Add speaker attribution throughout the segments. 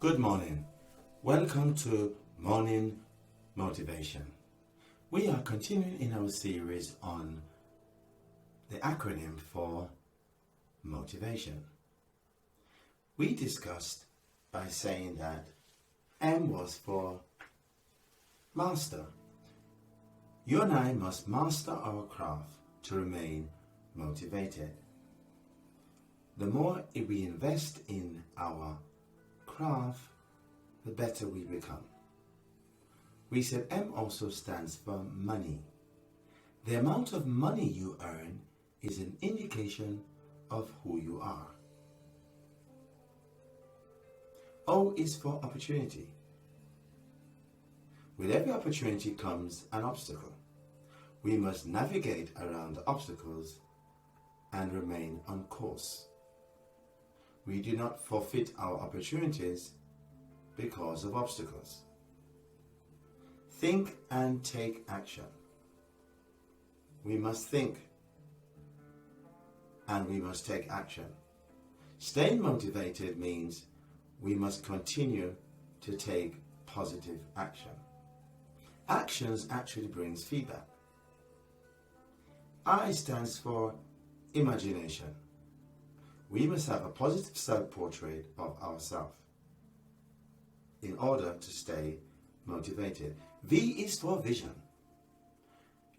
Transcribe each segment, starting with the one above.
Speaker 1: Good morning. Welcome to Morning Motivation. We are continuing in our series on the acronym for motivation. We discussed by saying that M was for master. You and I must master our craft to remain motivated. The more we invest in our craft, the better we become. We said M also stands for money. The amount of money you earn is an indication of who you are. O is for opportunity. With every opportunity comes an obstacle. We must navigate around the obstacles and remain on course. We do not forfeit our opportunities because of obstacles. Think and take action. We must think and we must take action. Staying motivated means we must continue to take positive action. Actions actually brings feedback. I stands for imagination. We must have a positive self-portrait of ourselves in order to stay motivated. V is for vision.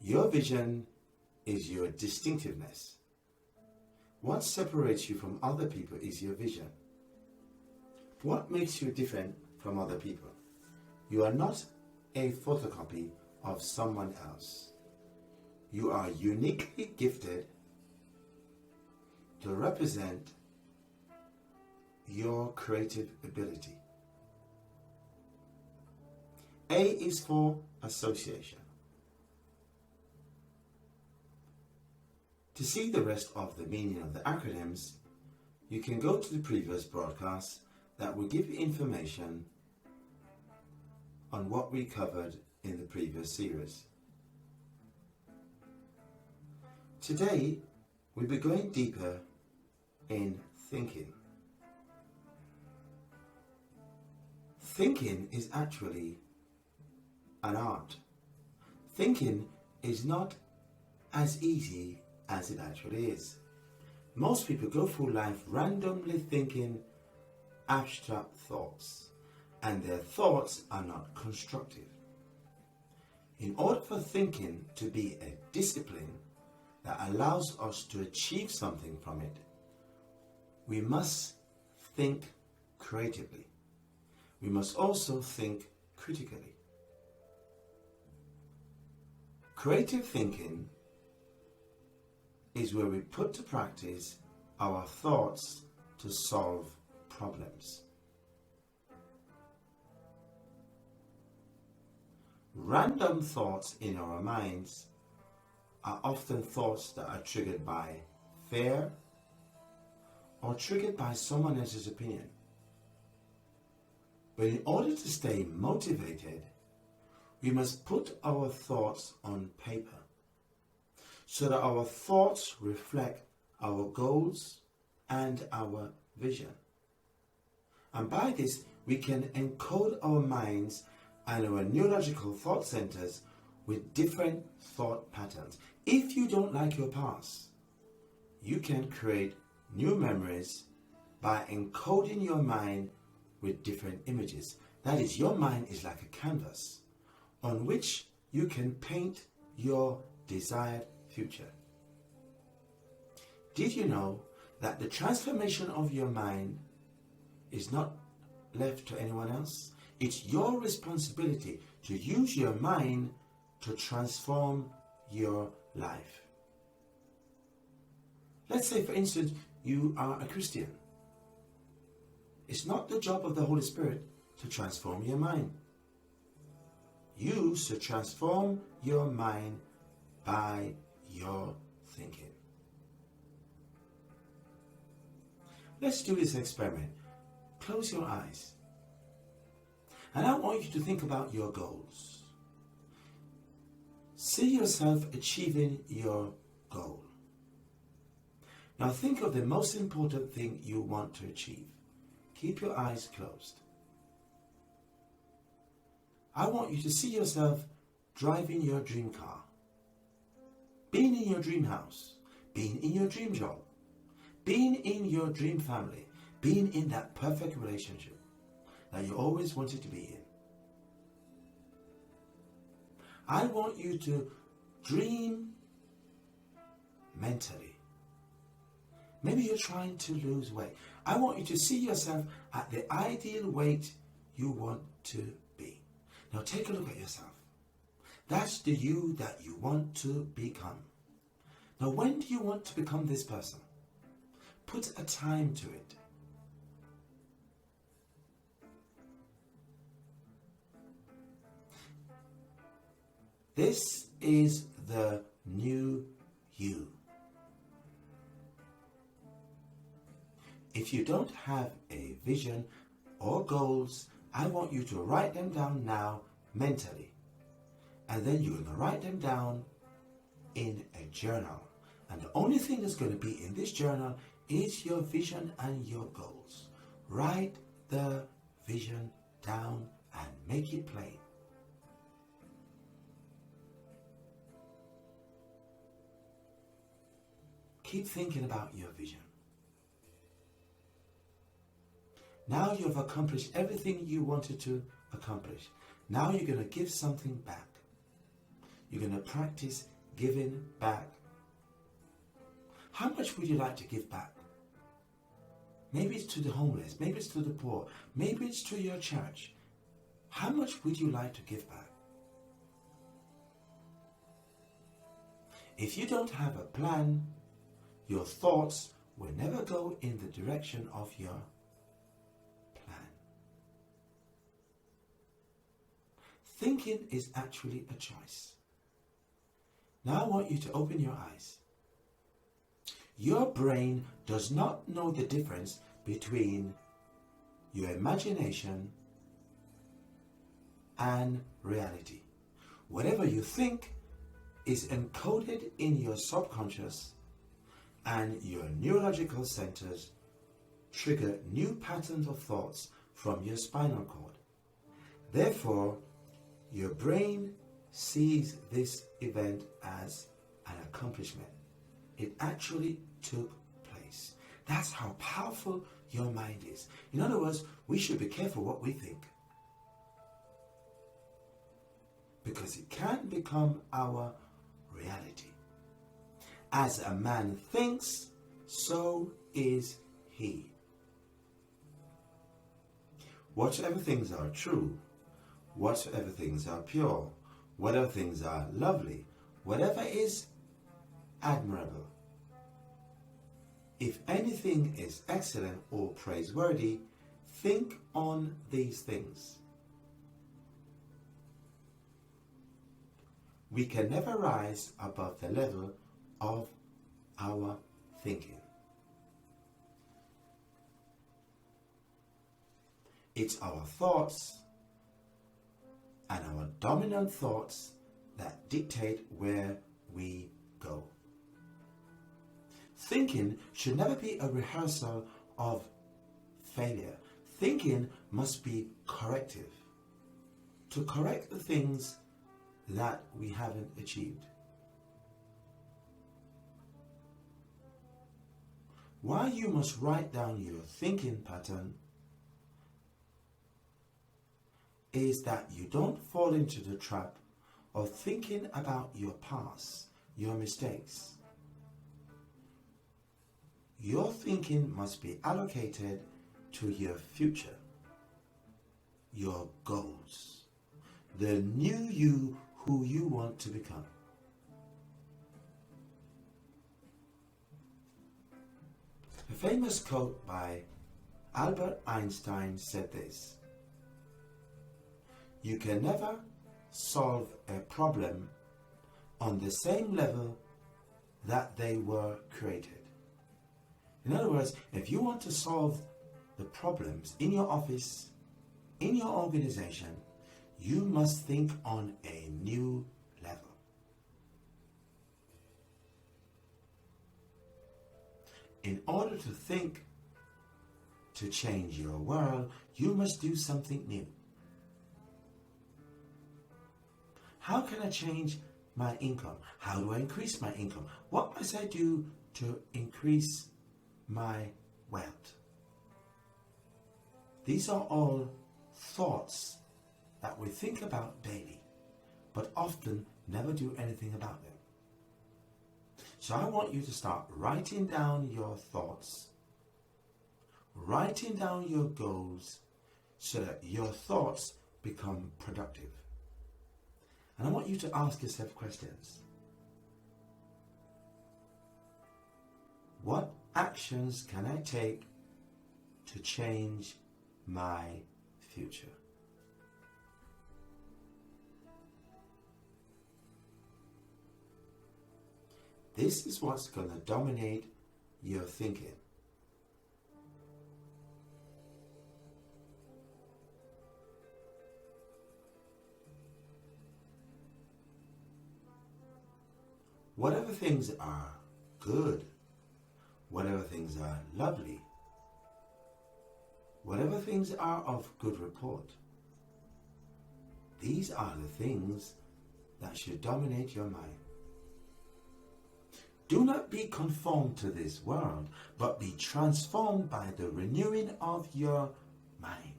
Speaker 1: Your vision is your distinctiveness. What separates you from other people is your vision. What makes you different from other people? You are not a photocopy of someone else. You are uniquely gifted to represent your creative ability. A is for association. To see the rest of the meaning of the acronyms, you can go to the previous broadcast that will give you information on what we covered in the previous series. Today, we'll be going deeper in thinking. Thinking is actually an art. Thinking is not as easy as it actually is. Most people go through life randomly thinking abstract thoughts, and their thoughts are not constructive. In order for thinking to be a discipline that allows us to achieve something from it, we must think creatively. We must also think critically. Creative thinking is where we put to practice our thoughts to solve problems. Random thoughts in our minds are often thoughts that are triggered by fear or triggered by someone else's opinion. But in order to stay motivated, we must put our thoughts on paper so that our thoughts reflect our goals and our vision. And by this, we can encode our minds and our neurological thought centers with different thought patterns. If you don't like your past, you can create new memories by encoding your mind with different images. That is, your mind is like a canvas on which you can paint your desired future. Did you know that the transformation of your mind is not left to anyone else? It's your responsibility to use your mind to transform your life. Let's say, for instance, you are a Christian. It's not the job of the Holy Spirit to transform your mind. You should transform your mind by your thinking. Let's do this experiment. Close your eyes. And I want you to think about your goals. See yourself achieving your goal. Now think of the most important thing you want to achieve. Keep your eyes closed. I want you to see yourself driving your dream car, being in your dream house, being in your dream job, being in your dream family, being in that perfect relationship that you always wanted to be in. I want you to dream mentally. Maybe you're trying to lose weight. I want you to see yourself at the ideal weight you want to be. Now take a look at yourself. That's the you that you want to become. Now when do you want to become this person? Put a time to it. This is the new you. If you don't have a vision or goals, I want you to write them down now mentally. And then you're going to write them down in a journal. And the only thing that's going to be in this journal is your vision and your goals. Write the vision down and make it plain. Keep thinking about your vision. Now you've accomplished everything you wanted to accomplish. Now you're going to give something back. You're going to practice giving back. How much would you like to give back? Maybe it's to the homeless. Maybe it's to the poor. Maybe it's to your church. How much would you like to give back? If you don't have a plan, your thoughts will never go in the direction of your plan. Thinking is actually a choice. Now I want you to open your eyes. Your brain does not know the difference between your imagination and reality. Whatever you think is encoded in your subconscious, and your neurological centers trigger new patterns of thoughts from your spinal cord. Therefore, your brain sees this event as an accomplishment. It actually took place. That's how powerful your mind is. In other words, we should be careful what we think, because it can become our reality. As a man thinks, so is he. Whatsoever things are true, whatsoever things are pure, whatever things are lovely, whatever is admirable, if anything is excellent or praiseworthy, think on these things. We can never rise above the level of our thinking. It's our thoughts and our dominant thoughts that dictate where we go. Thinking should never be a rehearsal of failure. Thinking must be corrective, to correct the things that we haven't achieved. Why you must write down your thinking pattern is that you don't fall into the trap of thinking about your past, your mistakes. Your thinking must be allocated to your future, your goals, the new you who you want to become. A famous quote by Albert Einstein said this: "You can never solve a problem on the same level that they were created." In other words, if you want to solve the problems in your office, in your organization, you must think on a new level. In order to think to change your world, you must do something new. How can I change my income? How do I increase my income? What must I do to increase my wealth? These are all thoughts that we think about daily, but often never do anything about them. So I want you to start writing down your thoughts, writing down your goals, so that your thoughts become productive. And I want you to ask yourself questions. What actions can I take to change my future? This is what's going to dominate your thinking. Whatever things are good, whatever things are lovely, whatever things are of good report, these are the things that should dominate your mind. Do not be conformed to this world, but be transformed by the renewing of your mind.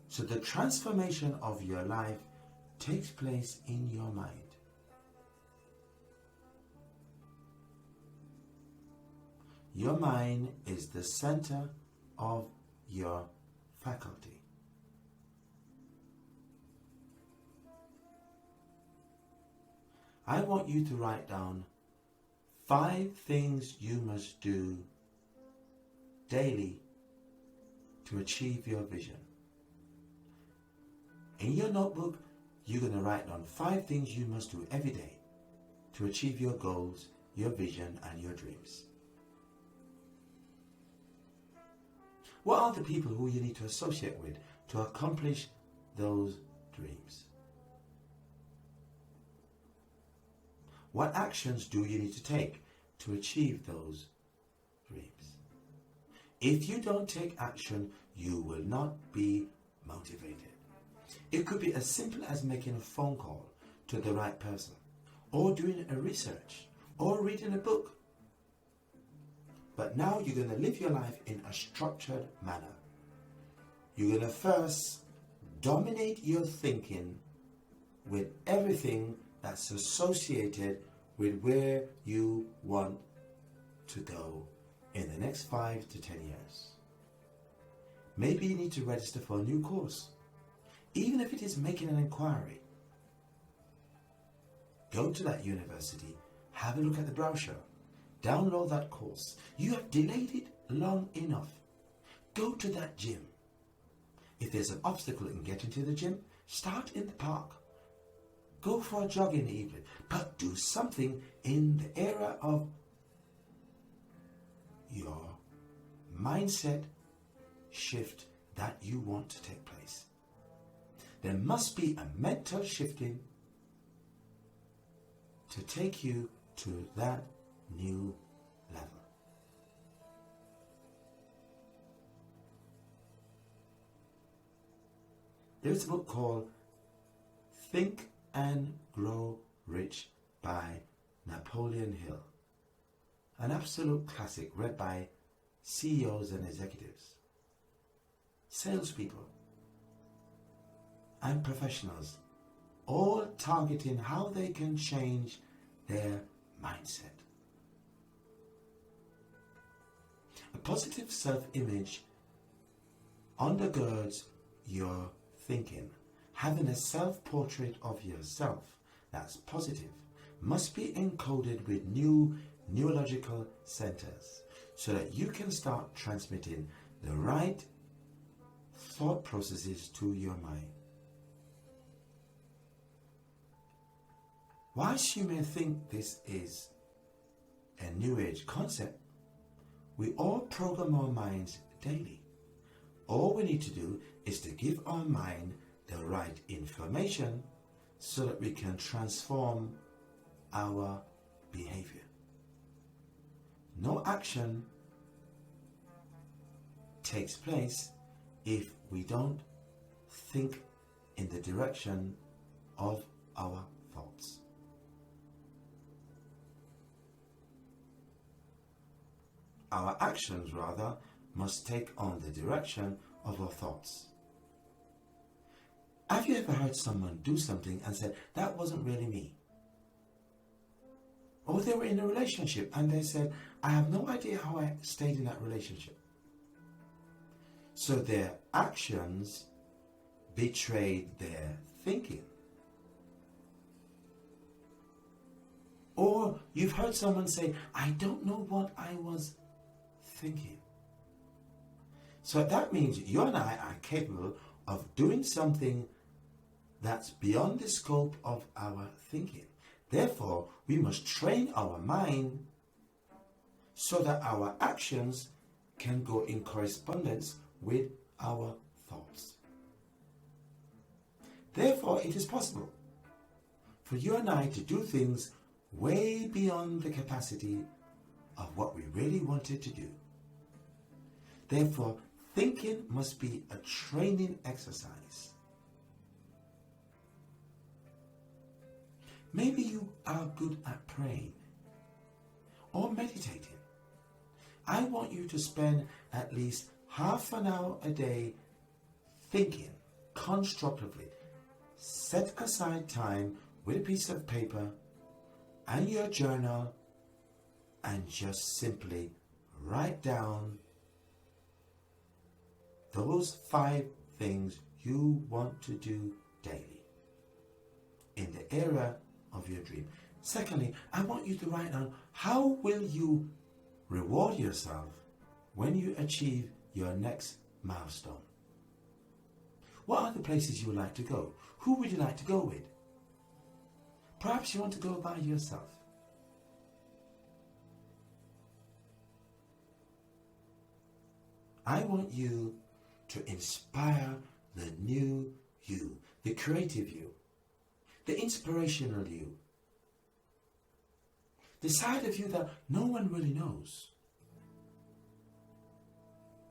Speaker 1: So the transformation of your life takes place in your mind. Your mind is the center of your faculty. I want you to write down 5 things you must do daily to achieve your vision. In your notebook, you're going to write down 5 things you must do every day to achieve your goals, your vision, and your dreams. What are the people who you need to associate with to accomplish those dreams? What actions do you need to take to achieve those dreams? If you don't take action, you will not be motivated. It could be as simple as making a phone call to the right person, or doing a research, or reading a book. But now you're going to live your life in a structured manner. You're going to first dominate your thinking with everything that's associated with where you want to go in the next 5 to 10 years. Maybe you need to register for a new course, even if it is making an inquiry. Go to that university, have a look at the brochure, download that course. You have delayed it long enough. Go to that gym. If there's an obstacle in getting to the gym, start in the park. Go for a jog in the evening, but do something in the area of your mindset shift that you want to take place. There must be a mental shifting to take you to that new level. There's a book called Think and Grow Rich by Napoleon Hill. An absolute classic read by CEOs and executives, salespeople, and professionals, all targeting how they can change their mindset. A positive self-image undergirds your thinking. Having a self-portrait of yourself that's positive must be encoded with new neurological centers so that you can start transmitting the right thought processes to your mind. Whilst you may think this is a new age concept, we all program our minds daily. All we need to do is to give our mind the right information so that we can transform our behavior. No action takes place if we don't think in the direction of our thoughts. Our actions, rather, must take on the direction of our thoughts. Have you ever heard someone do something and said, that wasn't really me? Or they were in a relationship and they said, I have no idea how I stayed in that relationship. So their actions betrayed their thinking. Or you've heard someone say, I don't know what I was thinking. So that means you and I are capable of doing something that's beyond the scope of our thinking. Therefore, we must train our mind so that our actions can go in correspondence with our thoughts. Therefore, it is possible for you and I to do things way beyond the capacity of what we really wanted to do. Therefore, thinking must be a training exercise. Maybe you are good at praying or meditating. I want you to spend at least half an hour a day thinking constructively. Set aside time with a piece of paper and your journal and just simply write down those 5 things you want to do daily in the area of your dream. Secondly, I want you to write down, how will you reward yourself when you achieve your next milestone? What are the places you would like to go? Who would you like to go with? Perhaps you want to go by yourself. I want you to inspire the new you, the creative you, the inspirational you, the side of you that no one really knows.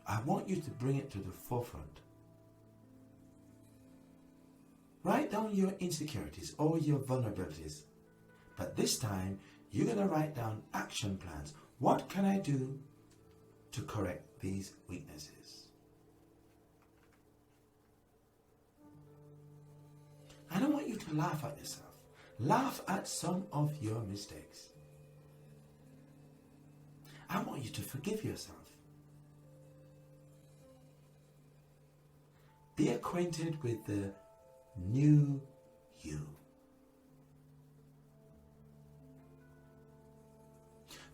Speaker 1: I want you to bring it to the forefront. Write down your insecurities or your vulnerabilities, but this time you're going to write down action plans. What can I do to correct these weaknesses? I don't want you to laugh at yourself. Laugh at some of your mistakes. I want you to forgive yourself. Be acquainted with the new you.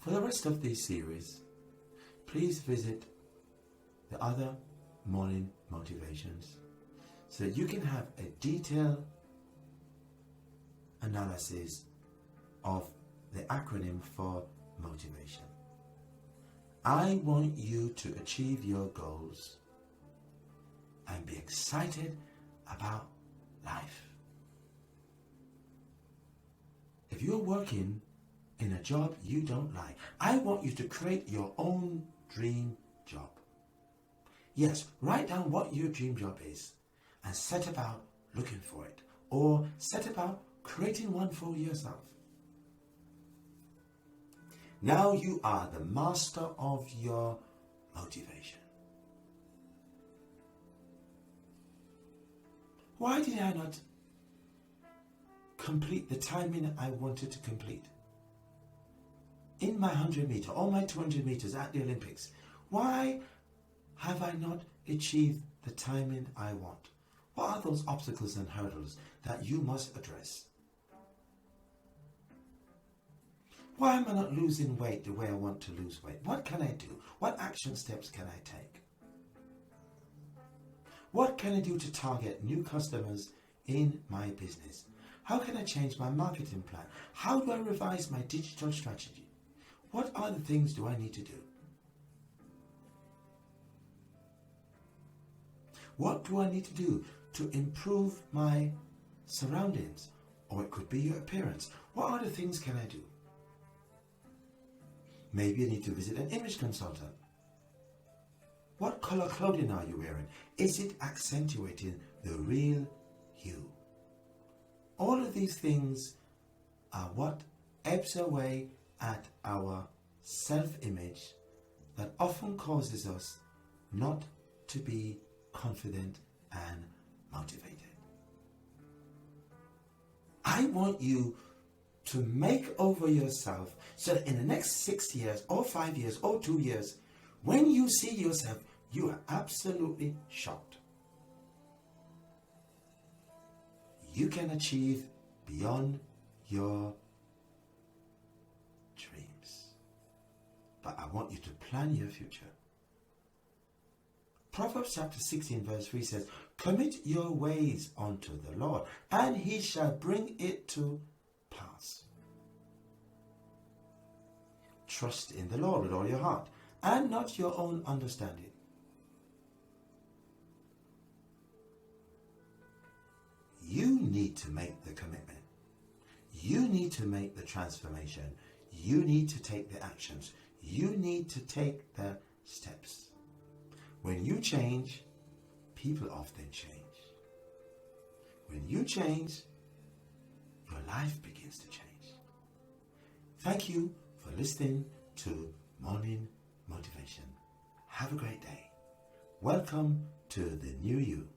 Speaker 1: For the rest of this series, please visit the other morning motivations so that you can have a detailed analysis of the acronym for motivation. I want you to achieve your goals and be excited about life. If you're working in a job you don't like, I want you to create your own dream job. Yes, write down what your dream job is and set about looking for it, or set about creating one for yourself. Now you are the master of your motivation. Why did I not complete the timing I wanted to complete? In my 100 meter or my 200 meters at the Olympics, why have I not achieved the timing I want? What are those obstacles and hurdles that you must address? Why am I not losing weight the way I want to lose weight? What can I do? What action steps can I take? What can I do to target new customers in my business? How can I change my marketing plan? How do I revise my digital strategy? What other things do I need to do? What do I need to do to improve my surroundings? Or it could be your appearance. What other things can I do? Maybe you need to visit an image consultant. What color clothing are you wearing? Is it accentuating the real you. All of these things are what ebbs away at our self-image that often causes us not to be confident and motivated. I want you to make over yourself so that in the next 6 years or 5 years or 2 years, when you see yourself, you are absolutely shocked. You can achieve beyond your dreams. But I want you to plan your future. Proverbs chapter 16 verse 3 says, "Commit your ways unto the Lord, and he shall bring it to pass." Trust in the Lord with all your heart, and not your own understanding. You need to make the commitment. You need to make the transformation. You need to take the actions. You need to take the steps. When you change, people often change. When you change, your life begins to change. Thank you for listening to Morning Motivation. Have a great day. Welcome to the new you.